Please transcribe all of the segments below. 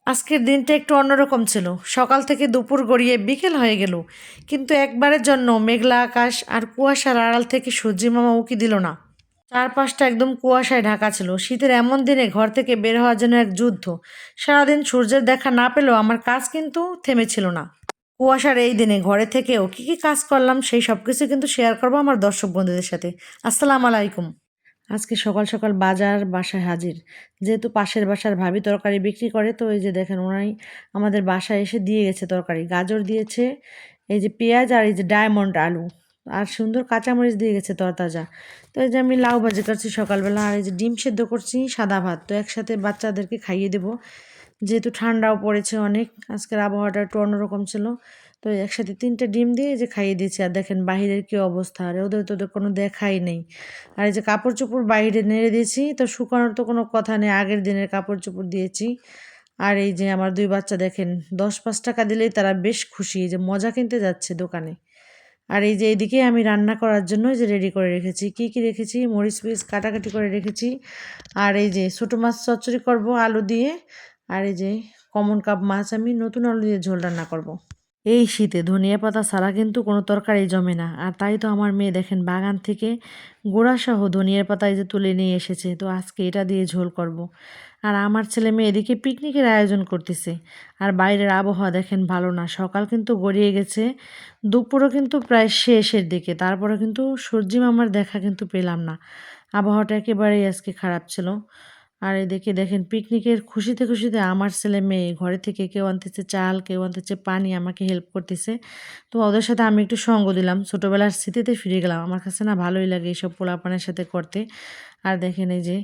আজকের দিনটা একটু অন্যরকম ছিল। সকাল থেকে দুপুর গড়িয়ে বিকেল হয়ে গেল। কিন্তু একবারের জন্য মেঘলা আকাশ আর কুয়াশার আড়াল থেকে সূর্যিমামা উঁকি দিল না। চারপাশটা একদম কুয়াশায় ঢাকা ছিল। শীতের এমন দিনে ঘর থেকে বের হওয়ার জন্য এক যুদ্ধ। সারাদিন সূর্যের দেখা না পেলেও আমার কাজ কিন্তু থেমেছিল না। কুয়াশার এই দিনে ঘরে থেকেও কী কাজ করলাম সেই সব কিছু কিন্তু শেয়ার করবো আমার দর্শক বন্ধুদের সাথে। আসসালামু আলাইকুম। আজকে সকাল সকাল বাজার বাসায় হাজির। যেহেতু পাশের বাসার ভাবি তরকারি বিক্রি করে, তো এই যে দেখেন ওনাই আমাদের বাসায় এসে দিয়ে গেছে তরকারি। গাজর দিয়েছে, এই যে পেঁয়াজ আর এই যে ডায়মন্ড আলু আর সুন্দর কাঁচামরিচ দিয়ে গেছে তরতাজা। তো এই যে আমি লাউ ভাজি করছি সকালবেলা, আর এই যে ডিম সেদ্ধ করছি, সাদা ভাত। তো একসাথে বাচ্চাদেরকে খাইয়ে দেবো, যেহেতু ঠান্ডাও পড়েছে অনেক। আজকের আবহাওয়াটা একটু অন্যরকম ছিল। তো একসাথে ৩টা ডিম দিয়ে এই যে খাইয়ে দিয়েছি। আর দেখেন বাহিরের কী অবস্থা, আর ওদের কোনো দেখাই নেই। আর এই যে কাপড়-চোপড় বাইরে নেড়ে দিয়েছি, তো শুকানোর তো কোনো কথা নেই, আগের দিনের কাপড়-চোপড় দিয়েছি। আর এই যে আমার ২ বাচ্চা দেখেন ১০-৫ টাকা দিলেই তারা বেশ খুশি, এই যে মজা কিনতে যাচ্ছে দোকানে। আর এই যে এইদিকে আমি রান্না করার জন্য এই যে রেডি করে রেখেছি। কি রেখেছি? মরিচ পিস কাটাকাটি করে রেখেছি। আর এই যে ছোটো মাছ চচ্চড়ি করব আলু দিয়ে। আর এই যে কমন কাপ মাছ আমি নতুন আলু দিয়ে ঝোল রান্না করব। এই শীতে ধনিয়া পাতা ছাড়া কিন্তু কোনো তরকারি জমে না। আর তাই তো আমার মেয়ে দেখেন বাগান থেকে গোড়াসহ ধনিয়ার পাতা এই যে তুলে নিয়ে এসেছে। তো আজকে এটা দিয়ে ঝোল করব। আর আমার ছেলে মেয়ে এদিকে পিকনিকের আয়োজন করতেছে। আর বাইরের আবহাওয়া দেখেন ভালো না। সকাল কিন্তু গড়িয়ে গেছে, দুপুরও কিন্তু প্রায় শেষের দিকে। তারপরে কিন্তু সূর্যি মামার দেখা কিন্তু পেলাম না। আবহাওয়াটা একেবারেই আজকে খারাপ ছিল। আর এদিকে দেখেন পিকনিকের খুশিতে আমার ছেলে মেয়ে ঘরে থেকে কেউ আনতেছে চাল, কেউ আনতেছে পানি, আমাকে হেল্প করতেছে। তো ওদের সাথে আমি একটু সঙ্গ দিলাম। ছোটোবেলার স্মৃতিতে ফিরে গেলাম। আমার কাছে না ভালোই লাগে এইসব পোলাপানের সাথে করতে। আর দেখেন এই যে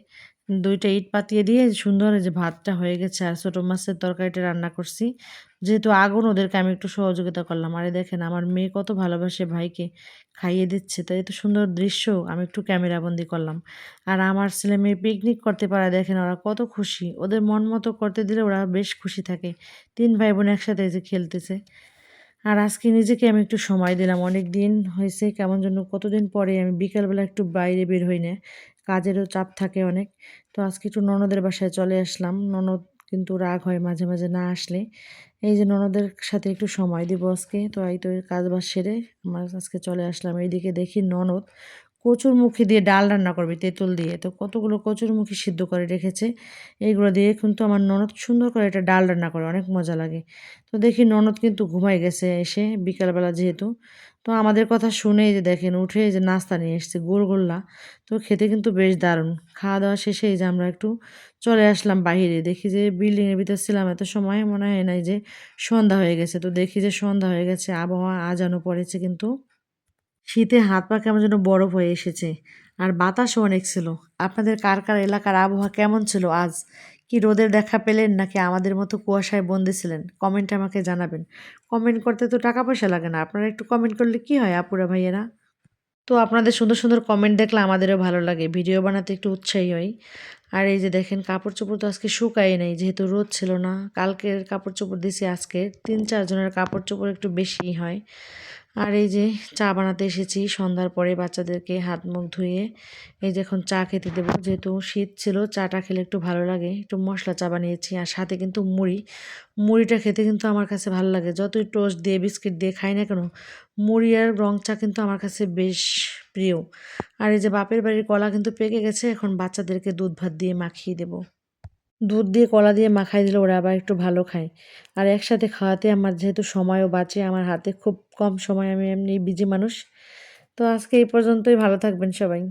২ টা ইট পাতিয়ে দিয়ে সুন্দর এই যে ভাতটা হয়ে গেছে, আর ছোটো মাছের তরকারিটা রান্না করছি। যেহেতু আগুন, ওদেরকে আমি একটু সহযোগিতা করলাম। আর এই দেখেন আমার মেয়ে কত ভালোবাসে ভাইকে, খাইয়ে দিচ্ছে। তো এত সুন্দর দৃশ্য আমি একটু ক্যামেরাবন্দি করলাম। আর আমার ছেলে-মেয়ে পিকনিক করতে পারায় দেখেন ওরা কত খুশি। ওদের মন মতো করতে দিলে ওরা বেশ খুশি থাকে। ৩ ভাই-বোন একসাথে এই যে খেলতেছে। আর আজকে নিজেকে আমি একটু সময় দিলাম। অনেকদিন হয়েছে কেমন যেন, কতদিন পরে আমি বিকালবেলা একটু বাইরে বের হই না। কাজেরও চাপ থাকে অনেক। তো আজকে একটু ননদের বাসায় চলে আসলাম। ননদ কিন্তু রাগ হয় মাঝে না আসলে। এই যে ননদের সাথে একটু সময় দিব আজকে। তো এই তো কাজ-বাজ সেরে আজকে চলে আসলাম। এইদিকে দেখি ননদ কচুরমুখী দিয়ে ডাল রান্না করবে তেঁতুল দিয়ে। তো কতগুলো কচুরমুখী সিদ্ধ করে রেখেছে। এইগুলো দিয়ে কিন্তু আমার ননদ সুন্দর করে একটা ডাল রান্না করে, অনেক মজা লাগে। তো দেখি ননদ কিন্তু ঘুমায় গেছে এসে বিকালবেলা যেহেতু। তো আমাদের কথা শুনে এই যে দেখেন উঠে এই যে নাস্তা নিয়ে এসেছে গোলগোল্লা। তো খেতে কিন্তু বেশ দারুণ। খাওয়া-দাওয়া শেষে এই যে আমরা একটু চলে আসলাম বাহিরে। দেখি যে বিল্ডিংয়ের ভিতর ছিলাম এত সময়, মনে হয় নাই যে সন্ধ্যা হয়ে গেছে। তো দেখি যে সন্ধ্যা হয়ে গেছে, আবহাওয়া আজানও পড়েছে কিন্তু। শীতে হাত পা কেমন যেন বরফ হয়ে এসেছে। আর বাতাসও অনেক ছিল। আপনাদের কার এলাকার আবহাওয়া কেমন ছিল আজ? কি রোদের দেখা পেলেন নাকি আমাদের মতো কুয়াশায় বন্দি ছিলেন? কমেন্টে আমাকে জানাবেন। কমেন্ট করতে তো টাকা পয়সা লাগে না। আপনারা একটু কমেন্ট করলে কি হয় আপুরা ভাইয়েরা? তো আপনাদের সুন্দর কমেন্ট দেখলে আমাদেরও ভালো লাগে। ভিডিও বানাতে একটু উৎসাহী হই। আর এই যে দেখেন কাপড়-চোপড় তো আজকে শুকাই নাই, যেহেতু রোদ ছিল না। কালকের কাপড়-চোপড় দিছি আজকে। ৩-৪ জনের কাপড়-চোপড় একটু বেশিই হয়। আর এই যে চা বানাতে এসেছি সন্ধ্যার পরে বাচ্চাদেরকে হাত মুখ ধুয়ে। এই যে এখন চা খেতে দেবো। যেহেতু শীত ছিল, চাটা খেলে একটু ভালো লাগে। একটু মসলা চা বানিয়েছি আর সাথে কিন্তু মুড়ি। মুড়িটা খেতে কিন্তু আমার কাছে ভালো লাগে। যতই টোস্ট দিয়ে বিস্কিট দিয়ে খাই না কেন, মুড়ি আর রং চা কিন্তু আমার কাছে বেশ প্রিয়। আর এই যে বাপের বাড়ির কলা কিন্তু পেকে গেছে। এখন বাচ্চাদেরকে দুধ ভাত দিয়ে মাখিয়ে দেবো। দুধ দিয়ে কলা দিয়ে মাখাই দিলে ওরা আবার একটু ভালো খায়। আর একসাথে খাওয়াতে আমার যেহেতু সময়ও বাঁচে, আমার হাতে খুব কম সময়, আমি এমনি বিজি মানুষ। তো আজকে এই পর্যন্তই, ভালো থাকবেন সবাই।